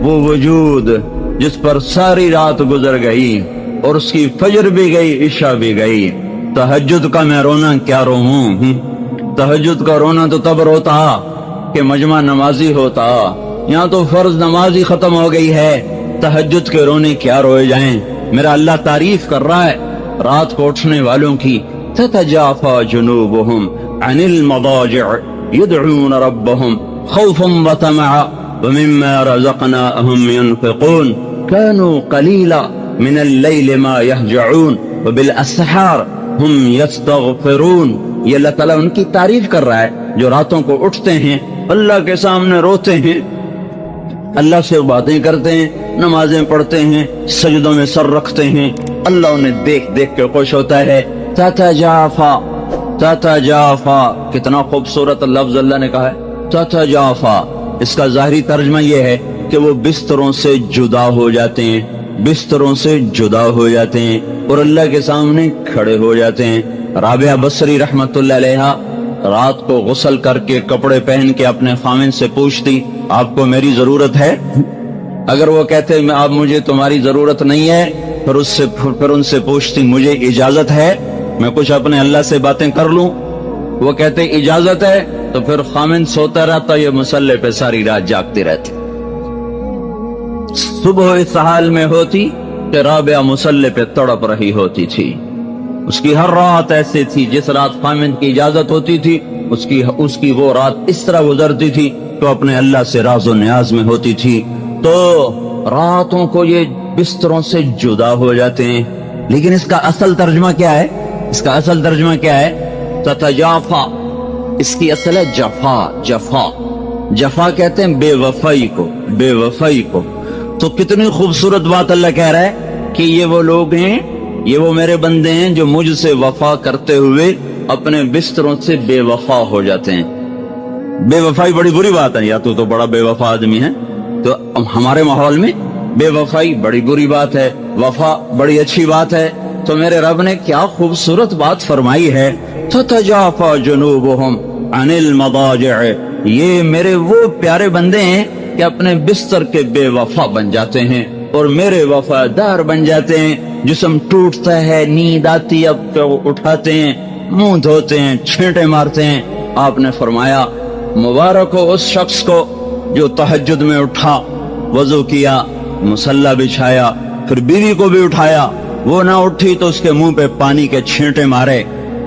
وہ وجود جس پر ساری رات گزر گئی اور اس کی فجر بھی گئی عشاء بھی گئی. تہجد کا میں رونا کیا روؤں. تہجد کا رونا تو تب روتا کہ مجمع نمازی ہوتا. یہاں تو فرض نمازی ختم ہو گئی ہے, تہجد کے رونے کیا روئے جائیں. میرا اللہ تعریف کر رہا ہے رات کو اٹھنے والوں کی. تتجافى جنوبهم عن المضاجع يدعون ربهم خوفا وطمعا ومما رزقناهم ينفقون كانوا قليلا من الليل ما يهجعون وبالاسحار هم يستغفرون. یہ اللہ تعالیٰ ان کی تعریف کر رہا ہے جو راتوں کو اٹھتے ہیں, اللہ کے سامنے روتے ہیں, اللہ سے باتیں کرتے ہیں, نمازیں پڑھتے ہیں, سجدوں میں سر رکھتے ہیں. اللہ انہیں دیکھ دیکھ کے خوش ہوتا ہے. تتجافا, تتجافا, کتنا خوبصورت لفظ اللہ نے کہا ہے تتجافا. اس کا ظاہری ترجمہ یہ ہے کہ وہ بستروں سے جدا ہو جاتے ہیں, بستروں سے جدا ہو جاتے ہیں اور اللہ کے سامنے کھڑے ہو جاتے ہیں. رابعہ بصری رحمت اللہ علیہا رات کو غسل کر کے کپڑے پہن کے اپنے خامن سے پوچھتی آپ کو میری ضرورت ہے؟ اگر وہ کہتے آپ مجھے تمہاری ضرورت نہیں ہے, پھر ان سے پوچھتی مجھے اجازت ہے میں کچھ اپنے اللہ سے باتیں کر لوں؟ وہ کہتے اجازت ہے, تو پھر خامن سوتا رہتا, یہ مصلے پہ ساری رات جاگتی رہتی. صبح اس حال میں ہوتی کہ رابعہ مصلے پہ تڑپ رہی ہوتی تھی. اس کی ہر رات ایسے تھی, جس رات خامن کی اجازت ہوتی تھی اس کی وہ رات اس طرح گزرتی تھی تو اپنے اللہ سے راز و نیاز میں ہوتی تھی. تو راتوں کو یہ بستروں سے جدا ہو جاتے ہیں. لیکن اس کا اصل ترجمہ کیا ہے؟ اس کا اصل ترجمہ کیا ہے؟ تتجافا. اس کی اصل ہے جفا. جفا, جفا کہتے ہیں بے وفائی کو, بے وفائی کو. تو کتنی خوبصورت بات اللہ کہہ رہا ہے کہ یہ وہ لوگ ہیں, یہ وہ میرے بندے ہیں جو مجھ سے وفا کرتے ہوئے اپنے بستروں سے بے وفا ہو جاتے ہیں. بے وفائی بڑی بری بات ہے, یا تو بڑا بے وفا آدمی ہے, تو ہمارے ماحول میں بے وفائی بڑی بری بات ہے, وفا بڑی اچھی بات ہے. تو میرے رب نے کیا خوبصورت بات فرمائی ہے, تتجافى جنوبهم عن المضاجع. یہ میرے وہ پیارے بندے ہیں کہ اپنے بستر کے بے وفا بن جاتے ہیں اور میرے وفادار بن جاتے ہیں. جسم ٹوٹتا ہے, نیند آتی, اب تو اٹھاتے ہیں, منہ دھوتے ہیں, چھینٹے مارتے ہیں. آپ نے فرمایا مبارک ہو اس شخص کو جو تہجد میں اٹھا, وضو کیا, مصلی بچھایا, پھر بیوی کو بھی اٹھایا, وہ نہ اٹھی تو اس کے منہ پہ پانی کے چھینٹے مارے.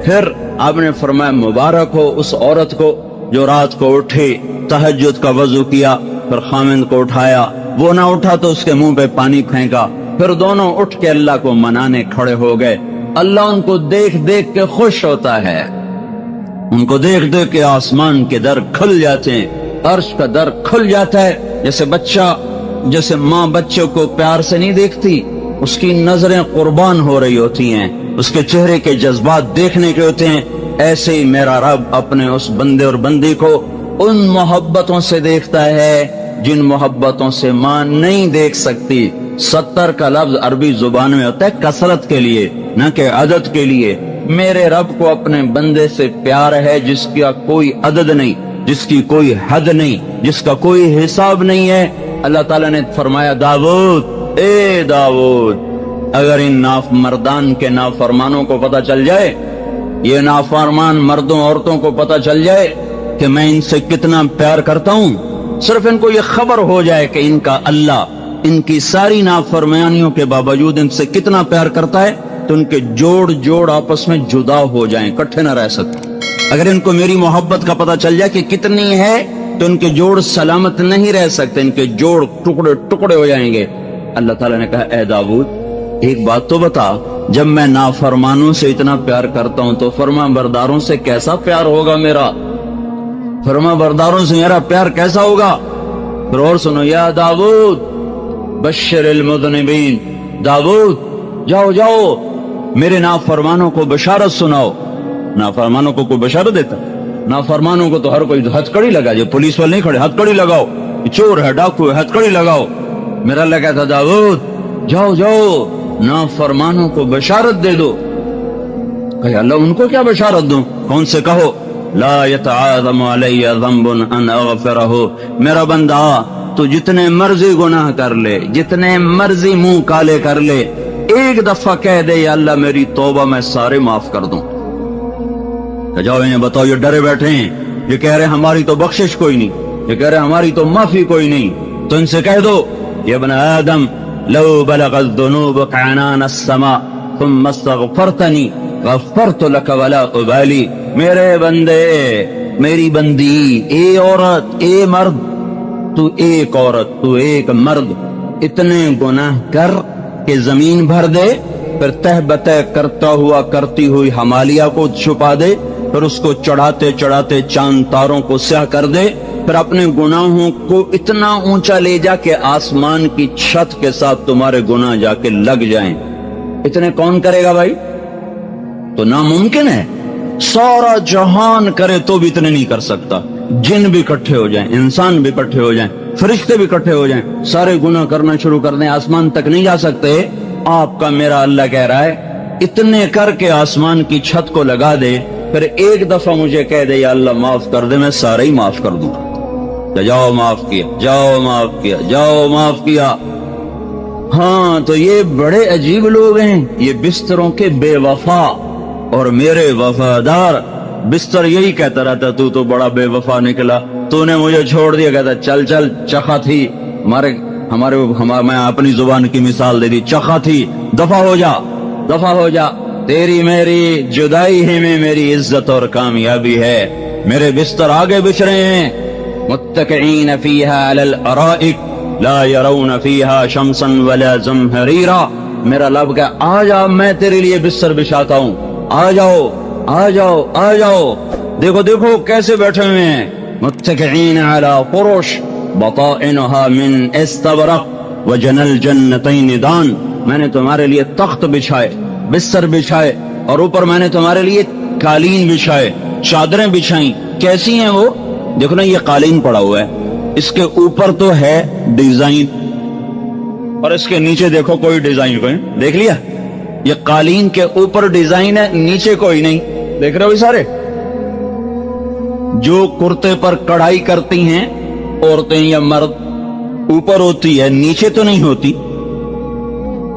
پھر آپ نے فرمایا مبارک ہو اس عورت کو جو رات کو اٹھی, تہجد کا وضو کیا, پھر خامند کو اٹھایا, وہ نہ اٹھا تو اس کے منہ پہ پانی پھینکا, پھر دونوں اٹھ کے اللہ کو منانے کھڑے ہو گئے. اللہ ان کو دیکھ دیکھ کے خوش ہوتا ہے, ان کو دیکھ دیکھ کے آسمان کے در کھل جاتے ہیں, عرش کا در کھل جاتا ہے. جیسے بچہ, جیسے ماں بچے کو پیار سے نہیں دیکھتی, اس کی نظریں قربان ہو رہی ہوتی ہیں, اس کے چہرے کے جذبات دیکھنے کے ہوتے ہیں, ایسے ہی میرا رب اپنے اس بندے اور بندی کو ان محبتوں سے دیکھتا ہے جن محبتوں سے ماں نہیں دیکھ سکتی. 70 کا لفظ عربی زبان میں ہوتا ہے کثرت کے لیے, نہ کہ عدد کے لیے. میرے رب کو اپنے بندے سے پیار ہے جس کا کوئی عدد نہیں, جس کی کوئی حد نہیں, جس کا کوئی حساب نہیں ہے. اللہ تعالیٰ نے فرمایا داؤد, اے داؤد, اگر ان مردان کے نافرمانوں کو پتہ چل جائے, یہ نافرمان مردوں عورتوں کو پتہ چل جائے کہ میں ان سے کتنا پیار کرتا ہوں, صرف ان کو یہ خبر ہو جائے کہ ان کا اللہ ان کی ساری نافرمانیوں کے باوجود ان سے کتنا پیار کرتا ہے, تو ان کے جوڑ آپس میں جدا ہو جائیں, اکٹھے نہ رہ سکتے. اگر ان کو میری محبت کا پتہ چل جائے کہ کتنی ہے, تو ان کے جوڑ سلامت نہیں رہ سکتے, ان کے جوڑ ٹکڑے ٹکڑے ہو جائیں گے. اللہ تعالیٰ نے کہا اے داؤد ایک بات تو بتا, جب میں نافرمانوں سے اتنا پیار کرتا ہوں تو فرما برداروں سے کیسا پیار ہوگا میرا, فرما برداروں سے میرا پیار کیسا ہوگا. پھر اور سنو, یا داؤد بشر المذنبین, داؤد جاؤ جاؤ میرے نافرمانوں کو بشارت سناؤ. نافرمانوں کو کوئی بشارت دیتا؟ نافرمانوں کو تو ہر کوئی ہتھ کڑی لگا, جو پولیس والے نہیں کھڑے ہتھ کڑی لگاؤ, چور ہے ڈاکو ہے ہتھ کڑی لگاؤ. میرا اللہ کہتا داؤد جاؤ جاؤ نافرمانوں کو بشارت دے دو. کہ اللہ ان کو کیا بشارت دوں, کون سے کہو, لا يتعاظم علی ذنب ان اغفرہ, میرا بندہ تو جتنے مرضی گناہ کر لے, جتنے مرضی منہ کالے کر لے, ایک دفعہ کہہ دے یا اللہ میری توبہ میں سارے معاف کر دوں. کہ جاؤ انہیں بتاؤ, یہ ڈرے بیٹھے ہیں, یہ کہہ رہے ہماری تو بخشش کوئی نہیں, یہ کہہ رہے ہماری تو معافی کوئی نہیں. تو ان سے کہہ دو یا ابن آدم لو بلغت ذنوبك عنان السماء ثم استغفرتنی غفرت لك ولا ابالی. میرے بندے, میری بندی, اے عورت, اے مرد, تو ایک عورت, تو ایک مرد, اتنے گناہ کر کہ زمین بھر دے, پھر تہ بتہ کرتا ہوا کرتی ہوئی ہمالیہ کو چھپا دے, پھر اس کو چڑھاتے چڑھاتے چاند تاروں کو سیاہ کر دے, پھر اپنے گناہوں کو اتنا اونچا لے جا کہ آسمان کی چھت کے ساتھ تمہارے گناہ جا کے لگ جائیں. اتنے کون کرے گا بھائی؟ تو ناممکن ہے. سارا جہان کرے تو بھی اتنے نہیں کر سکتا. جن بھی اکٹھے ہو جائیں, انسان بھی اکٹھے ہو جائیں, فرشتے بھی اکٹھے ہو جائیں, سارے گناہ کرنا شروع کر دیں, آسمان تک نہیں جا سکتے. آپ کا میرا اللہ کہہ رہا ہے اتنے کر کے آسمان کی چھت کو لگا دے, پھر ایک دفعہ مجھے کہہ دے یا اللہ معاف کر دے, میں سارے ہی معاف کر دوں. جاؤ معاف کیا, جاؤ معاف کیا, جاؤ معاف کیا. ہاں تو یہ بڑے عجیب لوگ ہیں, یہ بستروں کے بے وفا اور میرے وفادار. بستر یہی کہتا رہتا تو بڑا بے وفا نکلا, تو نے مجھے چھوڑ دیا, کہتا چل چل چخا تھی ہمارے میں اپنی زبان کی مثال دے دی, چخا تھی, دفع ہو جا, دفع ہو جا. تیری میری جدائی ہی میں میری عزت اور کامیابی ہے. میرے بستر آگے بچھ رہے ہیں, متکئین فیہا علی الارائک لا یرون فیہا شمسا ولا زمہریرا. میرا لب کہ آ جا, میں تیرے لیے بستر بچھاتا ہوں, آ جاؤ آ جاؤ آ جاؤ. دیکھو دیکھو کیسے بیٹھے ہوئے ہیں, متکئین علی فرش بطائنها من استبرق وجن الجنتین دان. میں نے تمہارے لیے تخت بچھائے, بستر بچھائے, اور اوپر میں نے تمہارے لیے قالین بچھائے, چادریں بچھائیں. کیسی ہیں وہ؟ دیکھو نا, یہ قالین پڑا ہوا ہے, اس کے اوپر تو ہے ڈیزائن, اور اس کے نیچے دیکھو کوئی ڈیزائن کوئی. دیکھ لیا, یہ قالین کے اوپر ڈیزائن ہے, نیچے کوئی نہیں. دیکھ رہے ہو سارے, جو کرتے پر کڑھائی کرتی ہیں عورتیں یا مرد, اوپر ہوتی ہے, نیچے تو نہیں ہوتی.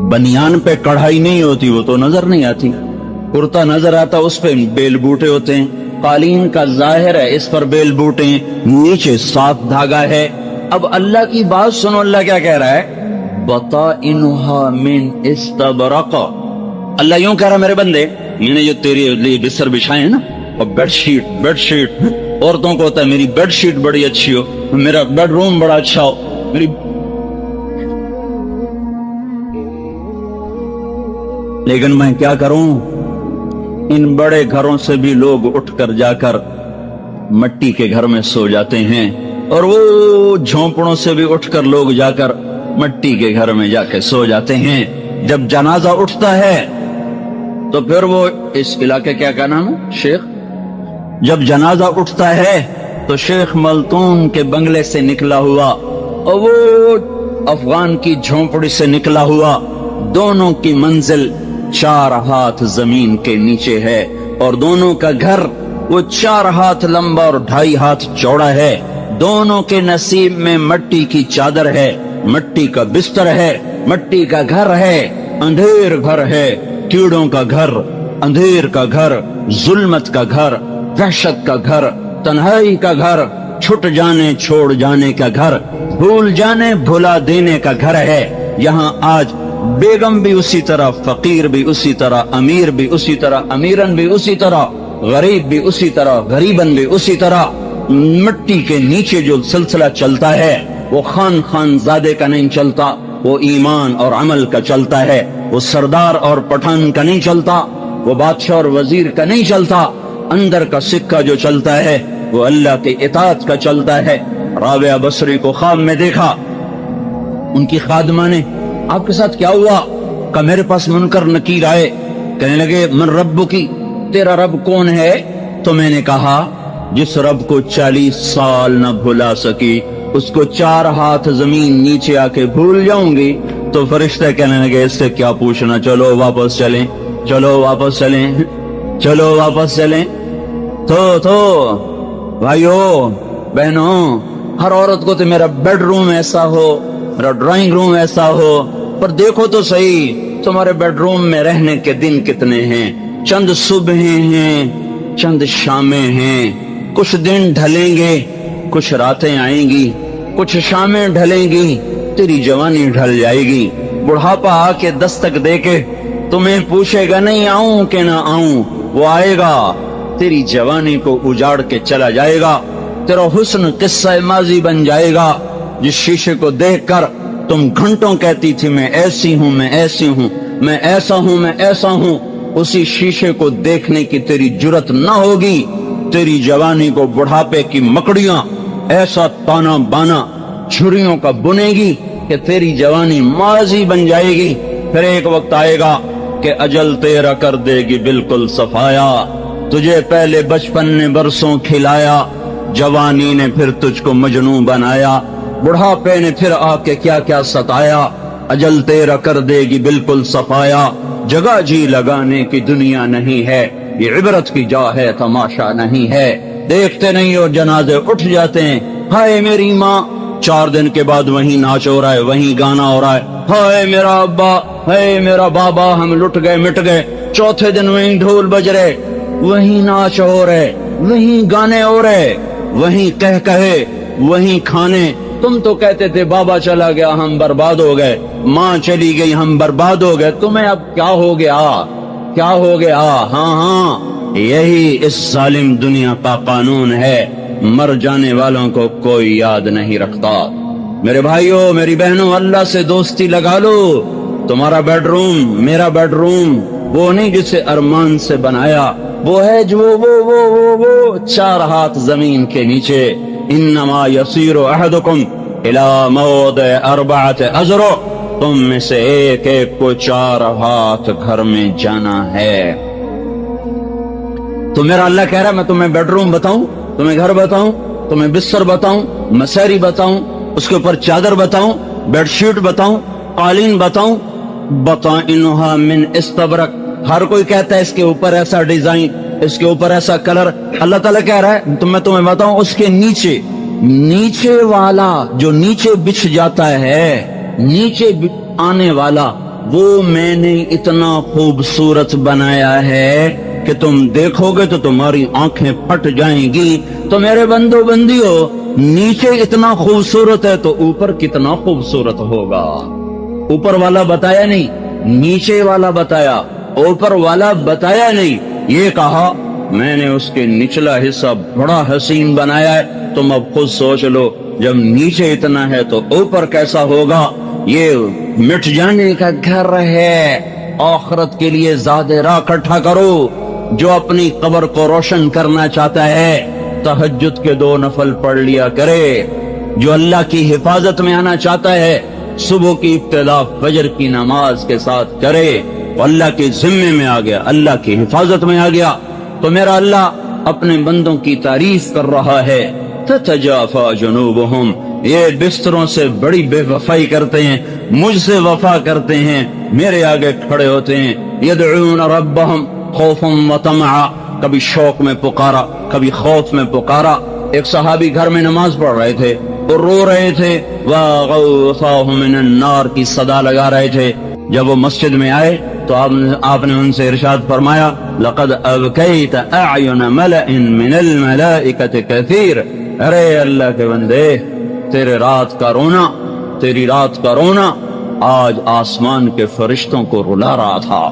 بنیان پہ کڑھائی نہیں ہوتی, وہ تو نظر نہیں آتی. کرتا نظر آتا, اس پہ بیل بوٹے ہوتے ہیں. قالین کا ظاہر ہے, اس پر بیل بوٹے ہیں, نیچے صاف دھاگا ہے. اب اللہ کی بات سنو, اللہ کیا کہہ رہا ہے, بطائنها من استبرق. اللہ یوں کہہ رہا میرے بندے, میں نے جو تیرے لیے بستر بچھائے ہیں نا, اور بیڈ شیٹ عورتوں کو ہوتا ہے میری بیڈ شیٹ بڑی اچھی ہو, میرا بیڈ روم بڑا اچھا ہو, میری. لیکن میں کیا کروں, ان بڑے گھروں سے بھی لوگ اٹھ کر جا کر مٹی کے گھر میں سو جاتے ہیں, اور وہ جھونپڑوں سے بھی اٹھ کر لوگ جا کر مٹی کے گھر میں جا کے سو جاتے ہیں. جب جنازہ اٹھتا ہے تو پھر وہ, اس علاقے کیا نام ہے, شیخ, جب جنازہ اٹھتا ہے تو شیخ ملتون کے بنگلے سے نکلا ہوا اور وہ افغان کی جھونپڑی سے نکلا ہوا, دونوں کی منزل 4 ہاتھ زمین کے نیچے ہے, اور دونوں کا گھر وہ 4 ہاتھ لمبا اور 2.5 ہاتھ چوڑا ہے. دونوں کے نصیب میں مٹی کی چادر ہے, مٹی کا بستر ہے, مٹی کا گھر ہے, اندھیر گھر ہے, کیڑوں کا گھر, اندھیر کا گھر, ظلمت کا گھر, وحشت کا گھر, تنہائی کا گھر, چھٹ جانے چھوڑ جانے کا گھر, بھول جانے بھلا دینے کا گھر ہے. یہاں آج بیگم بھی اسی طرح, فقیر بھی اسی طرح, امیر بھی اسی طرح, امیرن بھی اسی طرح, غریب بھی اسی طرح, غریبن بھی اسی طرح. مٹی کے نیچے جو سلسلہ چلتا ہے وہ خان زادے کا نہیں چلتا, وہ ایمان اور عمل کا چلتا ہے. وہ سردار اور پٹھان کا نہیں چلتا, وہ بادشاہ اور وزیر کا نہیں چلتا. اندر کا سکہ جو چلتا ہے وہ اللہ کے اطاعت کا چلتا ہے. رابعہ بصری کو خواب میں دیکھا, ان کی خادمہ نے, آپ کے ساتھ کیا ہوا؟ کہ میرے پاس منکر نکیر آئے, کہنے لگے من رب کی, تیرا رب کون ہے؟ تو میں نے کہا جس رب کو 40 سال نہ بھلا سکی اس کو 4 ہاتھ زمین نیچے آ کے بھول جاؤں گی. تو فرشتے کہنے لگے اس سے کیا پوچھنا, چلو واپس چلیں, چلو واپس چلیں, چلو واپس چلیں. تو بھائیو بہنوں, ہر عورت کو تو میرا بیڈ روم ایسا ہو، میرا ڈرائنگ روم ایسا ہو، پر دیکھو تو صحیح تمہارے بیڈ روم میں رہنے کے دن کتنے ہیں؟ چند صبحیں ہیں، چند شامیں ہیں، کچھ دن ڈھلیں گے، کچھ راتیں آئیں گی، کچھ شامیں ڈھلیں گی، تیری جوانی ڈھل جائے گی، بڑھاپا آ کے دستک دے کے تمہیں پوچھے گا نہیں آؤں کہ نہ آؤں، وہ آئے گا، تیری جوانی کو اجاڑ کے چلا جائے گا، تیرا حسن قصہ ماضی بن جائے گا۔ جس شیشے کو دیکھ کر تم گھنٹوں کہتی تھی میں ایسی ہوں، میں ایسی ہوں، میں ایسا ہوں، میں ایسا ہوں، اسی شیشے کو دیکھنے کی تیری جرت نہ ہوگی، تیری جوانی کو بڑھاپے کی مکڑیاں ایسا تانا بانا چھریوں کا بنے گی کہ تیری جوانی ماضی بن جائے گی۔ پھر ایک وقت آئے گا کہ اجل تیرا کر دے گی بالکل صفایا، تجھے پہلے بچپن نے برسوں کھلایا، جوانی نے پھر تجھ کو مجنوں بنایا، بڑھاپے نے پھر آ کے کیا کیا ستایا، اجل تیرا کر دے گی بالکل صفایا، جگہ جی لگانے کی دنیا نہیں ہے، یہ عبرت کی جا ہے تماشا نہیں ہے، دیکھتے نہیں اور جنازے اٹھ جاتے ہیں، ہائے میری ماں، 4 دن کے بعد وہیں ناچ ہو رہا ہے، وہیں گانا ہو رہا ہے، ہائے میرا ابا، ہائے میرا بابا، ہم لٹ گئے مٹ گئے، چوتھے دن وہیں ڈھول بج رہے، وہیں ناچ ہو رہے، وہیں گانے ہو رہے، وہیں کہہ کہے، وہیں کھانے۔ تم تو کہتے تھے بابا چلا گیا ہم برباد ہو گئے، ماں چلی گئی ہم برباد ہو گئے، تمہیں اب کیا ہو گیا؟ کیا ہو گیا؟ ہاں ہاں، یہی اس ظالم دنیا کا قانون ہے، مر جانے والوں کو کوئی یاد نہیں رکھتا۔ میرے بھائیوں، میری بہنوں، اللہ سے دوستی لگا لو۔ تمہارا بیڈ روم، میرا بیڈ روم وہ نہیں جسے ارمان سے بنایا، وہ ہے جو وہ 4 ہاتھ زمین کے نیچے۔ انما یسیر احدکم الی موضع 4 اذرع، تم میں سے ایک ایک کو 4 ہاتھ گھر میں جانا ہے۔ تو میرا اللہ کہہ رہا ہے میں تمہیں بیڈ روم بتاؤں، تمہیں گھر بتاؤں، تمہیں بستر بتاؤں، مساری بتاؤں، اس کے اوپر چادر بتاؤں، بیڈ شیٹ بتاؤں، قالین بتاؤں، بطائنها من استبرق۔ ہر کوئی کہتا ہے اس کے اوپر ایسا ڈیزائن، اس کے اوپر ایسا کلر، اللہ تعالیٰ کہہ رہا ہے تو میں تمہیں بتاؤں اس کے نیچے والا جو نیچے بچھ جاتا ہے، نیچے آنے والا وہ میں نے اتنا خوبصورت بنایا ہے کہ تم دیکھو گے تو تمہاری آنکھیں پھٹ جائیں گی۔ تو میرے بندو بندیو، نیچے اتنا خوبصورت ہے تو اوپر کتنا خوبصورت ہوگا؟ اوپر والا بتایا نہیں، نیچے والا بتایا، اوپر والا بتایا نہیں۔ یہ کہا میں نے اس کے نچلا حصہ بڑا حسین بنایا ہے، تم اب خود سوچ لو جب نیچے اتنا ہے تو اوپر کیسا ہوگا۔ یہ مٹ جانے کا گھر ہے، آخرت کے لیے زیادہ راہ اکٹھا کرو۔ جو اپنی قبر کو روشن کرنا چاہتا ہے تہجد کے 2 نفل پڑھ لیا کرے، جو اللہ کی حفاظت میں آنا چاہتا ہے صبح کی ابتدا فجر کی نماز کے ساتھ کرے، اللہ کے ذمے میں آ گیا، اللہ کی حفاظت میں آ گیا۔ تو میرا اللہ اپنے بندوں کی تعریف کر رہا ہے، تتجافا جنوبہم، یہ بستروں سے بڑی بے وفائی کرتے ہیں، مجھ سے وفا کرتے ہیں، میرے آگے کھڑے ہوتے ہیں، یدعون ربہم خوفا وطمعا، کبھی شوق میں پکارا، کبھی خوف میں پکارا۔ ایک صحابی گھر میں نماز پڑھ رہے تھے اور رو رہے تھے، وَغَوْثَاهُ مِنَ النَّارِ کی صدا لگا رہے تھے۔ جب وہ مسجد میں آئے تو آپ نے ان سے ارشاد فرمایا، لَقَدْ أَبْكَيْتَ أَعْيُنَ مَلَئٍ مِّنَ الْمَلَائِكَةِ كَثِيرٍ، ارے اللہ کے بندے، تیری رات کا رونا آج آسمان کے فرشتوں کو رلا رہا تھا۔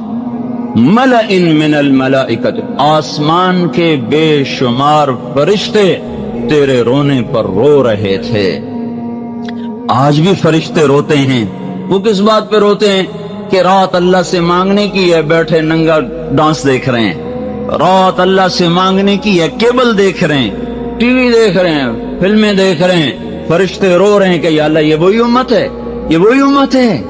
مَلَئٍ مِّنَ الْمَلَائِكَةِ، آسمان کے بے شمار فرشتے تیرے رونے پر رو رہے تھے۔ آج بھی فرشتے روتے ہیں۔ وہ کس بات پہ روتے ہیں؟ کہ رات اللہ سے مانگنے کی ہے، بیٹھے ننگا ڈانس دیکھ رہے ہیں، رات اللہ سے مانگنے کی ہے، کیبل دیکھ رہے ہیں، ٹی وی دیکھ رہے ہیں، فلمیں دیکھ رہے ہیں، فرشتے رو رہے ہیں کہ یا اللہ یہ وہی امت ہے، یہ وہی امت ہے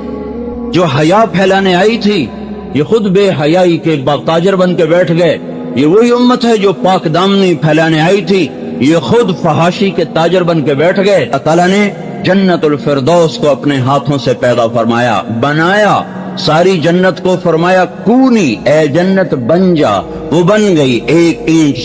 جو حیا پھیلانے آئی تھی، یہ خود بے حیائی کے تاجر بن کے بیٹھ گئے، یہ وہی امت ہے جو پاک دامنی پھیلانے آئی تھی، یہ خود فحاشی کے تاجر بن کے بیٹھ گئے۔ اللہ تعالیٰ نے جنت الفردوس کو اپنے ہاتھوں سے پیدا فرمایا، بنایا، ساری جنت کو فرمایا کونی، اے جنت بن جا، وہ بن گئی، 1 اینچ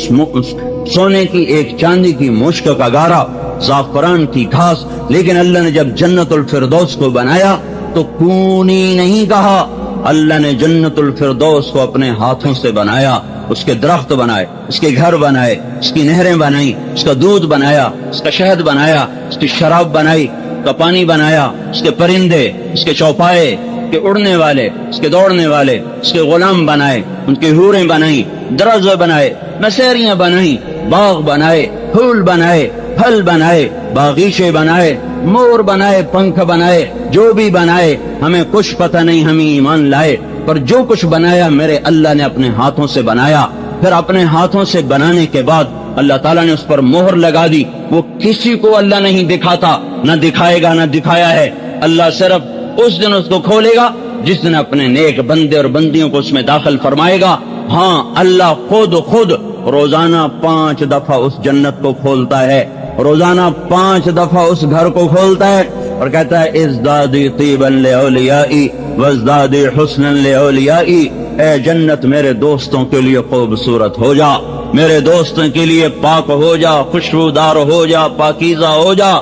سونے کی، 1 چاندی کی مشک کا گارا، زعفران کی گھاس، لیکن اللہ نے جب جنت الفردوس کو بنایا تو کونی نہیں کہا، اللہ نے جنت الفردوس کو اپنے ہاتھوں سے بنایا، اس کے درخت بنائے، اس کے گھر بنائے، اس کی نہریں بنائی، اس کا دودھ بنایا، اس کا شہد بنایا، اس کی شراب بنائی، اس کا پانی بنایا، اس کے پرندے، اس کے چوپائے، اس کے اڑنے والے، اس کے دوڑنے والے، اس کے غلام بنائے، ان کی حوریں بنائیں، درزے بنائے، مسیریاں بنائیں، باغ بنائے، پھول بنائے، پھل بنائے، باغیچے بنائے، مور بنائے، پنکھ بنائے، جو بھی بنائے ہمیں کچھ پتہ نہیں، ہمیں ایمان لائے، پر جو کچھ بنایا میرے اللہ نے اپنے ہاتھوں سے بنایا۔ پھر اپنے ہاتھوں سے بنانے کے بعد اللہ تعالیٰ نے اس پر مہر لگا دی، وہ کسی کو اللہ نہیں دکھاتا، نہ دکھائے گا، نہ دکھایا ہے، اللہ صرف اس دن اس کو کھولے گا جس دن اپنے نیک بندے اور بندیوں کو اس میں داخل فرمائے گا۔ ہاں، اللہ خود روزانہ 5 دفعہ اس جنت کو کھولتا ہے، روزانہ 5 دفعہ اس گھر کو کھولتا ہے اور کہتا ہے ازدادی طیبا لأولیائی وازدادی حسنا لأولیائی، اے جنت میرے دوستوں کے لیے خوبصورت ہو جا، میرے دوستوں کے لیے پاک ہو جا، خوشبودار ہو جا، پاکیزہ ہو جا۔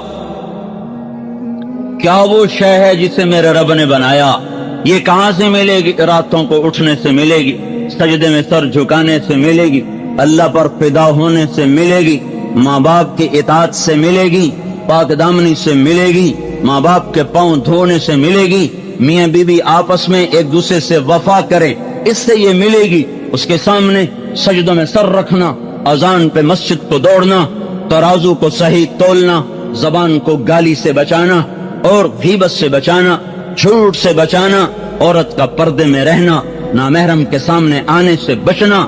کیا وہ شے ہے جسے میرے رب نے بنایا؟ یہ کہاں سے ملے گی؟ راتوں کو اٹھنے سے ملے گی، سجدے میں سر جھکانے سے ملے گی، اللہ پر فدا ہونے سے ملے گی، ماں باپ کی اطاعت سے ملے گی، پاک دامنی سے ملے گی، ماں باپ کے پاؤں دھونے سے ملے گی، میاں بیوی آپس میں ایک دوسرے سے وفا کریں، اس سے یہ ملے گی۔ اس کے سامنے سجدوں میں سر رکھنا، اذان پہ مسجد کو دوڑنا، ترازو کو صحیح تولنا، زبان کو گالی سے بچانا اور غیبت سے بچانا، جھوٹ سے بچانا، عورت کا پردے میں رہنا، نامحرم کے سامنے آنے سے بچنا۔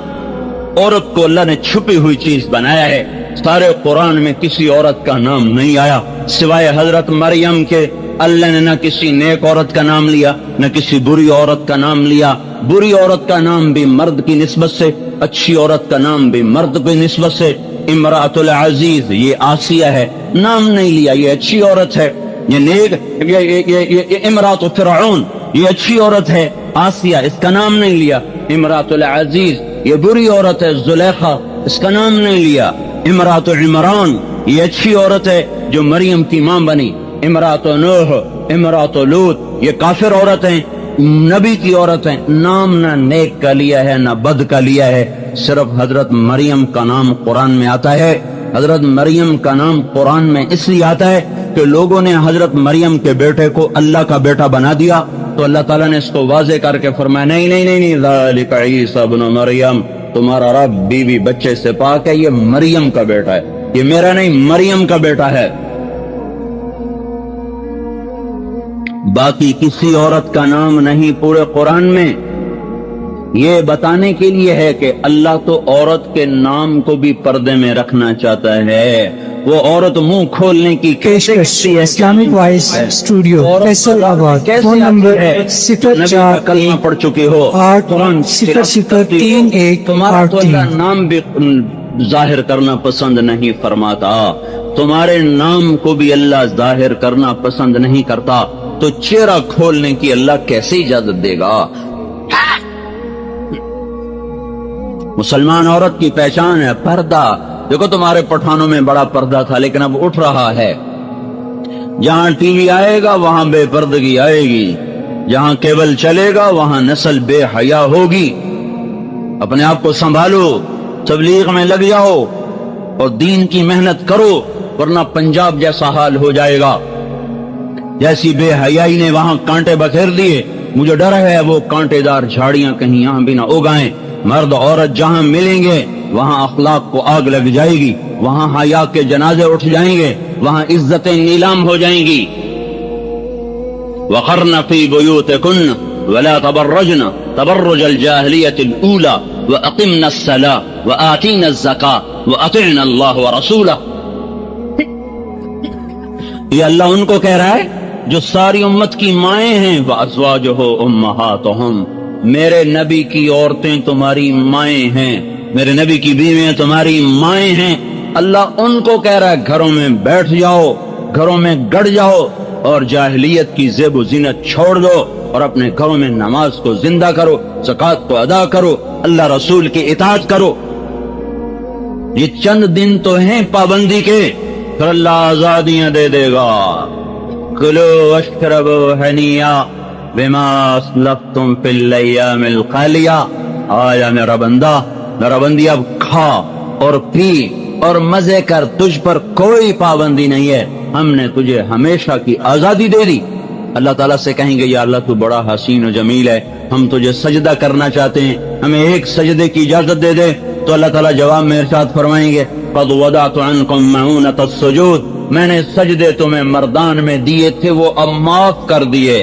عورت کو اللہ نے چھپی ہوئی چیز بنایا ہے، سارے قرآن میں کسی عورت کا نام نہیں آیا سوائے حضرت مریم کے۔ اللہ نے نہ کسی نیک عورت کا نام لیا، نہ کسی بری عورت کا نام لیا، بری عورت کا نام بھی مرد کی نسبت سے، اچھی عورت کا نام بھی مرد کی نسبت سے۔ امرأۃ العزیز یہ آسیہ ہے، نام نہیں لیا، یہ اچھی عورت ہے۔ یہ نیک یہ امرأۃ فرعون یہ اچھی عورت ہے، آسیہ اس کا نام نہیں لیا۔ امرأۃ العزیز یہ بری عورت ہے، زلیخا اس کا نام نہیں لیا۔ امرأۃ عمران یہ اچھی عورت ہے جو مریم کی ماں بنی۔ امرأۃ نوح، امرأۃ لوط یہ کافر عورت ہیں، نبی کی عورت ہیں، نام نہ نیک کا لیا ہے نہ بد کا لیا ہے، صرف حضرت مریم کا نام قرآن میں آتا ہے۔ حضرت مریم کا نام قرآن میں اس لیے آتا ہے کہ لوگوں نے حضرت مریم کے بیٹے کو اللہ کا بیٹا بنا دیا، تو اللہ تعالیٰ نے اس کو واضح کر کے فرمایا نہیں، ذالک عیسی ابن مریم، تمہارا رب بیوی بچے سے پاک ہے، یہ مریم کا بیٹا ہے، یہ میرا نہیں مریم کا بیٹا ہے۔ باقی کسی عورت کا نام نہیں پورے قرآن میں۔ یہ بتانے کے لیے ہے کہ اللہ تو عورت کے نام کو بھی پردے میں رکھنا چاہتا ہے۔ وہ عورت منہ کھولنے کی اسلامک وائس اسٹوڈیو فیصل آباد، فون نمبر 04 کلمہ پڑھ چکے ہو، 80031 تمہارا تو اللہ نام بھی ظاہر کرنا پسند نہیں فرماتا، تمہارے نام کو بھی اللہ ظاہر کرنا پسند نہیں کرتا، تو چہرہ کھولنے کی اللہ کیسے اجازت دے گا؟ مسلمان عورت کی پہچان ہے پردہ۔ دیکھو تمہارے پٹھانوں میں بڑا پردہ تھا لیکن اب اٹھ رہا ہے۔ جہاں ٹی وی آئے گا وہاں بے پردگی آئے گی، جہاں کیبل چلے گا وہاں نسل بے حیا ہوگی۔ اپنے آپ کو سنبھالو، تبلیغ میں لگ جاؤ اور دین کی محنت کرو، ورنہ پنجاب جیسا حال ہو جائے گا۔ جیسی بے حیائی نے وہاں کانٹے بکھیر دیے، مجھے ڈر ہے وہ کانٹے دار جھاڑیاں کہیں یہاں بھی نہ اگائیں۔ مرد عورت جہاں ملیں گے وہاں اخلاق کو آگ لگ جائے گی، وہاں حیا کے جنازے اٹھ جائیں گے، وہاں عزتیں نیلام ہو جائیں گی۔ وقرن فی بیوتکن ولا تبرجن تبرج الجاہلیۃ الاولی واقمن الصلاۃ وآتین الزکاۃ واطعن اللہ ورسولہ۔ یہ اللہ ان کو کہہ رہا ہے جو ساری امت کی مائیں ہیں، وازواجہ امہاتہم، میرے نبی کی عورتیں تمہاری مائیں ہیں، میرے نبی کی بیویاں تمہاری مائیں ہیں۔ اللہ ان کو کہہ رہا ہے گھروں میں بیٹھ جاؤ، گھروں میں گڑ جاؤ اور جاہلیت کی زیب و زینت چھوڑ دو اور اپنے گھروں میں نماز کو زندہ کرو، زکوٰۃ کو ادا کرو، اللہ رسول کی اطاعت کرو۔ یہ چند دن تو ہیں پابندی کے، پھر اللہ آزادیاں دے دے گا. کلو واشربو ہنیا بما اسلفتم فی الایام الخالیہ. آیا میرا بندہ، میرا بندی، اب کھا اور پی اور مزے کر، تجھ پر کوئی پابندی نہیں ہے، ہم نے تجھے ہمیشہ کی آزادی دے دی. اللہ تعالیٰ سے کہیں گے یا اللہ تو بڑا حسین و جمیل ہے، ہم تجھے سجدہ کرنا چاہتے ہیں، ہمیں ایک سجدے کی اجازت دے دے. تو اللہ تعالیٰ جواب میں ارشاد فرمائیں گے قد وضعت عنکم معونۃ السجود، میں نے سجدے تمہیں مردان میں دیے تھے، وہ اب معاف کر دیے.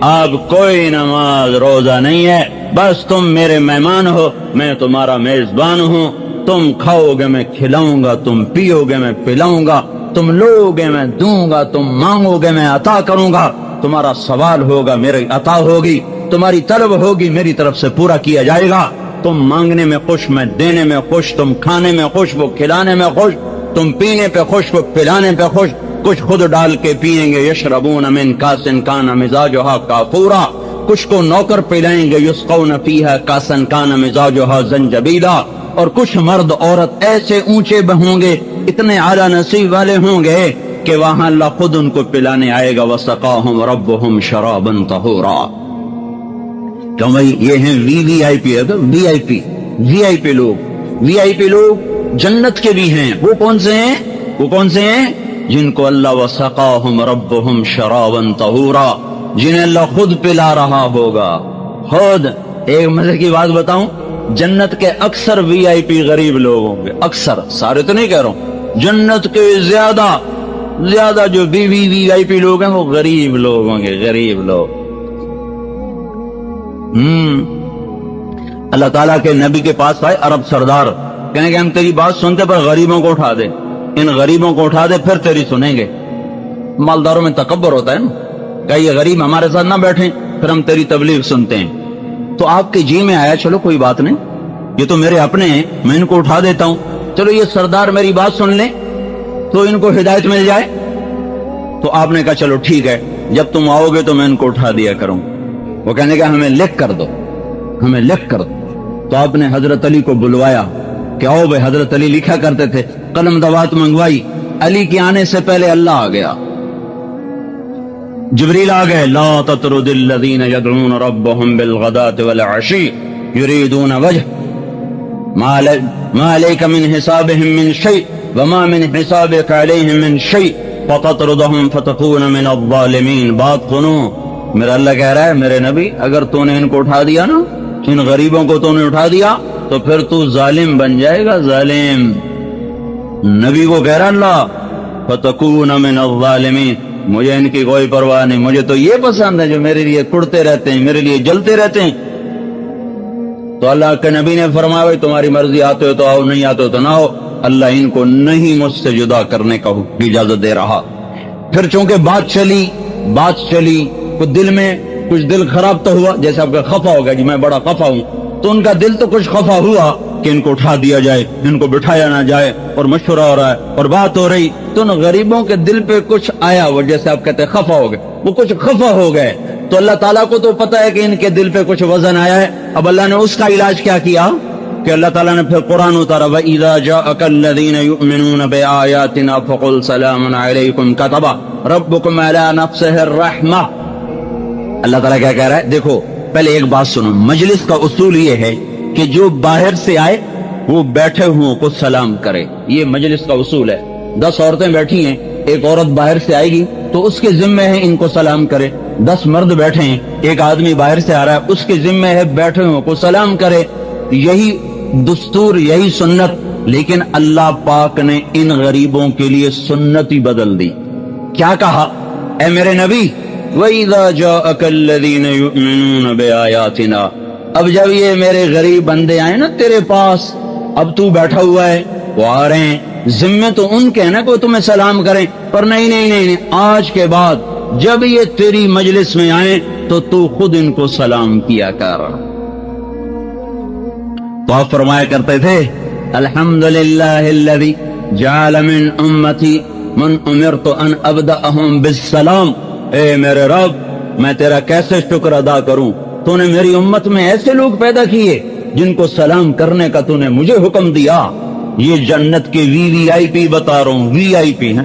اب کوئی نماز روزہ نہیں ہے، بس تم میرے مہمان ہو، میں تمہارا میزبان ہوں. تم کھاؤ گے میں کھلاؤں گا، تم پیو گے میں پلاؤں گا، تم لو گے میں دوں گا، تم مانگو گے میں عطا کروں گا، تمہارا سوال ہوگا میرے عطا ہوگی، تمہاری طلب ہوگی میری طرف سے پورا کیا جائے گا. تم مانگنے میں خوش، میں دینے میں خوش، تم کھانے میں خوش، وہ کھلانے میں خوش، تم پینے پہ خوش، وہ پلانے پہ خوش. کچھ خود ڈال کے پیئیں گے، یشربون من کاس کان مزاجھا کافورا، کچھ کو نوکر پلائیں گے، یسقون فیہا کاسا کان مزاجھا زنجبیلا. اور کچھ مرد عورت ایسے اونچے ہوں گے، اتنے اعلیٰ نصیب والے ہوں گے کہ وہاں اللہ خود ان کو پلانے آئے گا. وسقاہم ربہم شرابا طہورا. کیوں بھائی یہ ہیں وی آئی پی، وی آئی پی، وی آئی پی لوگ. وی آئی پی لوگ جنت کے بھی ہیں. وہ کون سے ہیں؟ وہ کون سے ہیں؟ جن کو اللہ وسقاہم ربہم شرابا طہورا، جنہیں اللہ خود پلا رہا ہوگا. خود ایک مزے کی بات بتاؤں، جنت کے اکثر وی آئی پی غریب لوگ ہوں گے، اکثر، سارے تو نہیں کہہ رہا ہوں، جنت کے زیادہ جو وی آئی پی لوگ ہیں وہ غریب لوگ ہوں گے، غریب لوگ. اللہ تعالیٰ کے نبی کے پاس آئے عرب سردار، کہیں گے ہم تیری بات سنتے پر غریبوں کو اٹھا دے، ان غریبوں کو اٹھا دے پھر تیری سنیں گے. مالداروں میں تکبر ہوتا ہے نا، کہ یہ غریب ہمارے ساتھ نہ بیٹھیں پھر ہم تیری تبلیغ سنتے ہیں. تو آپ کے جی میں آیا چلو کوئی بات نہیں، یہ تو میرے اپنے ہیں، میں ان کو اٹھا دیتا ہوں، چلو یہ سردار میری بات سن لیں تو ان کو ہدایت مل جائے. تو آپ نے کہا چلو ٹھیک ہے، جب تم آؤ گے تو میں ان کو اٹھا دیا کروں. وہ کہنے کا ہمیں لکھ کر دو، ہمیں لکھ کر دو. تو آپ نے حضرت علی کو بلوایا کہ آؤ بھائی. حضرت علی لکھا کرتے تھے، قلم دوات منگوائی. علی کے آنے سے پہلے اللہ آ گیا، جبریل آ گئے. لا تطرد الذین یدعون ربهم بالغداة والعشی یریدون وجہ ما علیک من حسابهم من شیء وما من حسابک علیہم من شیء فتطردهم فتکون من الظالمین. بات سنو، میرا اللہ کہہ رہا ہے میرے نبی اگر تو نے ان کو اٹھا دیا نا، ان غریبوں کو تو نے اٹھا دیا تو پھر تو ظالم بن جائے گا، ظالم. نبی کو کہہ رہا اللہ فتکون من الظالمین. مجھے ان کی کوئی پرواہ نہیں، مجھے تو یہ پسند ہے جو میرے لیے کڑتے رہتے ہیں، میرے لیے جلتے رہتے ہیں. تو اللہ کے نبی نے فرمایا بھائی تمہاری مرضی، آتے ہو تو آؤ، نہیں آتے ہو تو نہ آؤ. اللہ ان کو نہیں مجھ سے جدا کرنے کا اجازت دے رہا. پھر چونکہ بات چلی کچھ دل میں کچھ دل خراب تو ہوا، جیسے آپ کا خفا ہو گیا کہ میں بڑا خفا ہوں، تو ان کا دل تو کچھ خفا ہوا کہ ان کو اٹھا دیا جائے، ان کو بٹھایا نہ جائے، اور مشورہ ہو رہا ہے اور بات ہو رہی. تو ان غریبوں کے دل پہ کچھ آیا، وہ جیسے آپ کہتے ہیں خفا ہو گئے، وہ کچھ خفا ہو گئے. تو اللہ تعالیٰ کو تو پتا ہے کہ ان کے دل پہ کچھ وزن آیا ہے. اب اللہ نے اس کا علاج کیا کیا کہ اللہ تعالیٰ نے پھر قرآن اتارا وَإِذَا جَاءَكَ الَّذِينَ يُؤْمِنُونَ بِآيَاتِنَا فَقُلْ سَلَامٌ عَلَيْكُمْ كَتَبَ رَبُّكُمْ عَلَى نَفْسِهِ الرَّحْمَةِ. اللہ تعالیٰ کیا کہہ رہا ہے؟ دیکھو پہلے ایک بات سنو، مجلس کا اصول یہ ہے کہ جو باہر سے آئے وہ بیٹھے ہوں کو سلام کرے. یہ مجلس کا اصول ہے. 10 عورتیں بیٹھی ہیں، ایک عورت باہر سے آئے گی تو اس کے ذمہ ہے ان کو سلام کرے. 10 مرد بیٹھے ہیں، ایک آدمی باہر سے آ رہا ہے، اس کے ذمہ ہے بیٹھے ہوں کو سلام کرے. یہی دستور، یہی سنت. لیکن اللہ پاک نے ان غریبوں کے لیے سنت ہی بدل دی. کیا کہا؟ اے میرے نبی وَإِذَا جَاءَكَ الَّذِينَ يُؤْمِنُونَ بِآيَاتِنَا، اب جب یہ میرے غریب بندے آئے نا تیرے پاس، اب تو بیٹھا ہوا ہے، وہ آ رہے ہیں، ذمہ تو ان کے نا کوئی تمہیں سلام کریں، پر نہیں، آج کے بعد جب یہ تیری مجلس میں آئیں تو خود ان کو سلام کیا کر. تو آپ فرمایا کرتے تھے الحمدللہ الذی جعل من امتی من امرت ان ابدأہم بالسلام. اے میرے رب میں تیرا کیسے شکر ادا کروں، تو نے میری امت میں ایسے لوگ پیدا کیے جن کو سلام کرنے کا تو نے مجھے حکم دیا. یہ جنت کے وی آئی پی بتا رہا ہوں، وی آئی پی ہیں.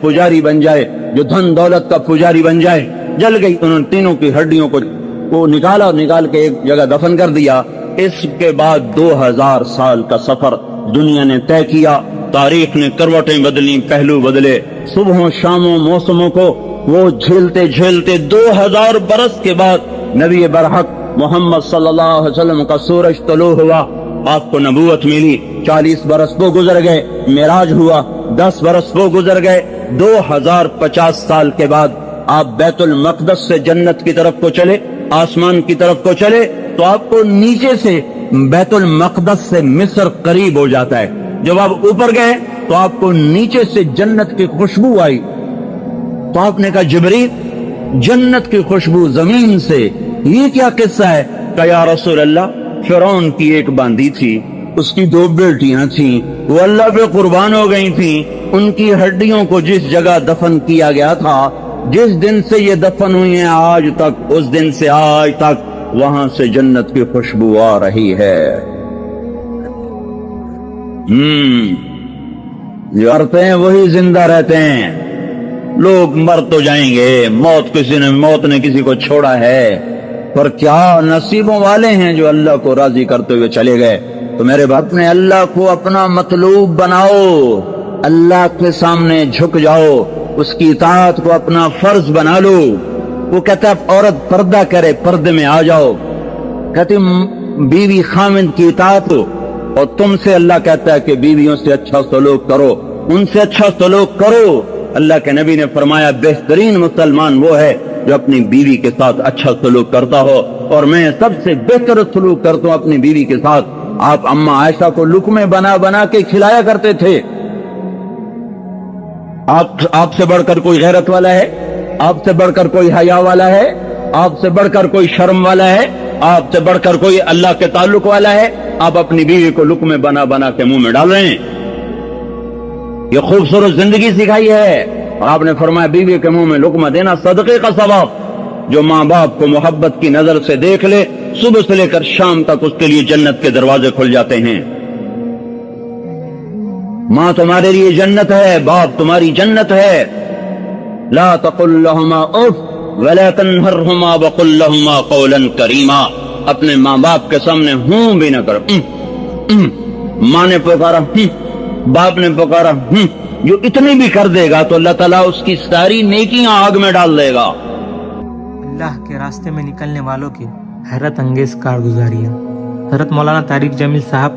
پجاری بن جائے، جو دھن دولت کا پجاری بن جائے۔ جل گئی، انہوں نے تینوں کی ہڈیوں کو نکالا اور نکال کے ایک جگہ دفن کر دیا۔ اس کے بعد 2000 سال کا سفر دنیا نے طے کیا، تاریخ نے کروٹیں بدلی، پہلو بدلے، صبحوں شاموں موسموں کو وہ جھیلتے جھیلتے 2000 برس کے بعد نبی برحق محمد صلی اللہ علیہ وسلم کا سورج طلوع ہوا، آپ کو نبوت ملی۔ 40 برس وہ گزر گئے، معراج ہوا، 10 برس وہ گزر گئے، 2050 سال کے بعد آپ بیت المقدس سے جنت کی طرف کو چلے، آسمان کی طرف کو چلے تو آپ کو نیچے سے بیت المقدس سے مصر قریب ہو جاتا ہے۔ جب آپ اوپر گئے تو آپ کو نیچے سے جنت کی خوشبو آئی، تو آپ نے کہا جبریل، جنت کی خوشبو زمین سے، یہ کیا قصہ ہے؟ کہ یا رسول اللہ، فرعون کی ایک باندی تھی، اس کی 2 بیٹیاں تھیں، وہ اللہ پہ قربان ہو گئی تھیں، ان کی ہڈیوں کو جس جگہ دفن کیا گیا تھا، جس دن سے یہ دفن ہوئی ہیں آج تک، اس دن سے آج تک وہاں سے جنت کی خوشبو آ رہی ہے۔ جو مرتے ہیں وہی زندہ رہتے ہیں۔ لوگ مر تو جائیں گے، موت نے کسی کو چھوڑا ہے، پر کیا نصیبوں والے ہیں جو اللہ کو راضی کرتے ہوئے چلے گئے۔ تو میرے باپ نے اللہ کو اپنا مطلوب بناؤ، اللہ کے سامنے جھک جاؤ، اس کی اطاعت کو اپنا فرض بنا لو۔ وہ کہتا ہے عورت پردہ کرے، پردے میں آ جاؤ، کہتی بیوی خامند کی اطاعت ہو، اور تم سے اللہ کہتا ہے کہ بیویوں سے اچھا سلوک کرو، ان سے اچھا سلوک کرو۔ اللہ کے نبی نے فرمایا بہترین مسلمان وہ ہے جو اپنی بیوی کے ساتھ اچھا سلوک کرتا ہو، اور میں سب سے بہتر سلوک کرتا ہوں اپنی بیوی کے ساتھ۔ آپ اماں عائشہ کو لقمے بنا بنا کے کھلایا کرتے تھے۔ آپ سے بڑھ کر کوئی غیرت والا ہے؟ آپ سے بڑھ کر کوئی حیا والا ہے؟ آپ سے بڑھ کر کوئی شرم والا ہے؟ آپ سے بڑھ کر کوئی اللہ کے تعلق والا ہے؟ آپ اپنی بیوی کو لقمے بنا بنا کے منہ میں ڈال رہے ہیں۔ یہ خوبصورت زندگی سکھائی ہے، اور آپ نے فرمایا بیوی کے منہ میں لقمہ دینا صدقے کا ثواب۔ جو ماں باپ کو محبت کی نظر سے دیکھ لے، صبح سے لے کر شام تک اس کے لیے جنت کے دروازے کھل جاتے ہیں۔ ماں تمہارے لیے جنت ہے، باپ تمہاری جنت ہے۔ لا تقل لهما اف ولا تنهرهما وقل لهما قولا کریما۔ اپنے ماں باپ کے سامنے ہوں بھی نہ کرو۔ ماں نے پکارا، باپ نے پکارا، جو اتنی بھی کر دے گا تو اللہ تعالیٰ اس کی ساری نیکیاں آگ میں ڈال دے گا۔ اللہ کے راستے میں نکلنے والوں کی حیرت انگیز کارگزاریاں۔ حضرت مولانا طارق جمیل صاحب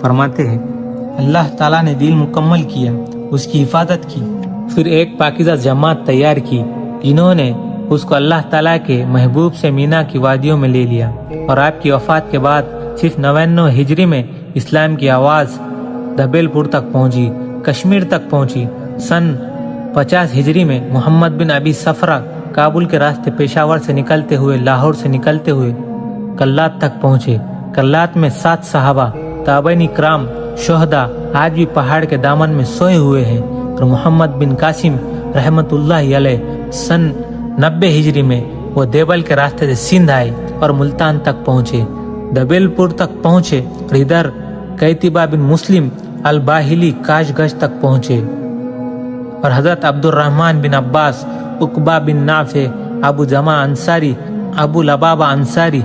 فرماتے ہیں، اللہ تعالیٰ نے دل مکمل کیا، اس کی حفاظت کی، پھر ایک پاکیزہ جماعت تیار کی جنہوں نے اس کو اللہ تعالیٰ کے محبوب سے مینا کی وادیوں میں لے لیا، اور آپ کی وفات کے بعد صرف 99 ہجری میں اسلام کی آواز دبیل پور تک پہنچی، کشمیر تک پہنچی۔ سن 50 ہجری میں محمد بن ابی صفرہ کابل کے راستے پشاور سے نکلتے ہوئے، لاہور سے نکلتے ہوئے کلات تک پہنچے۔ کلات میں 7 صحابہ، تابعین کرام، شہداء آج بھی پہاڑ کے دامن میں سوئے ہوئے ہیں، اور محمد بن قاسم رحمت اللہ علیہ سن 90 ہجری میں وہ دیوبل کے راستے سے سندھ آئے اور ملتان تک پہنچے، دبیل پور تک پہنچے، اور ادھر قیتبہ بن مسلم الباہلی کاش گش تک پہنچے، اور حضرت عبد الرحمن بن عباس، عقبہ بن نافع، ابو جمع انصاری، ابو لبابہ انصاری،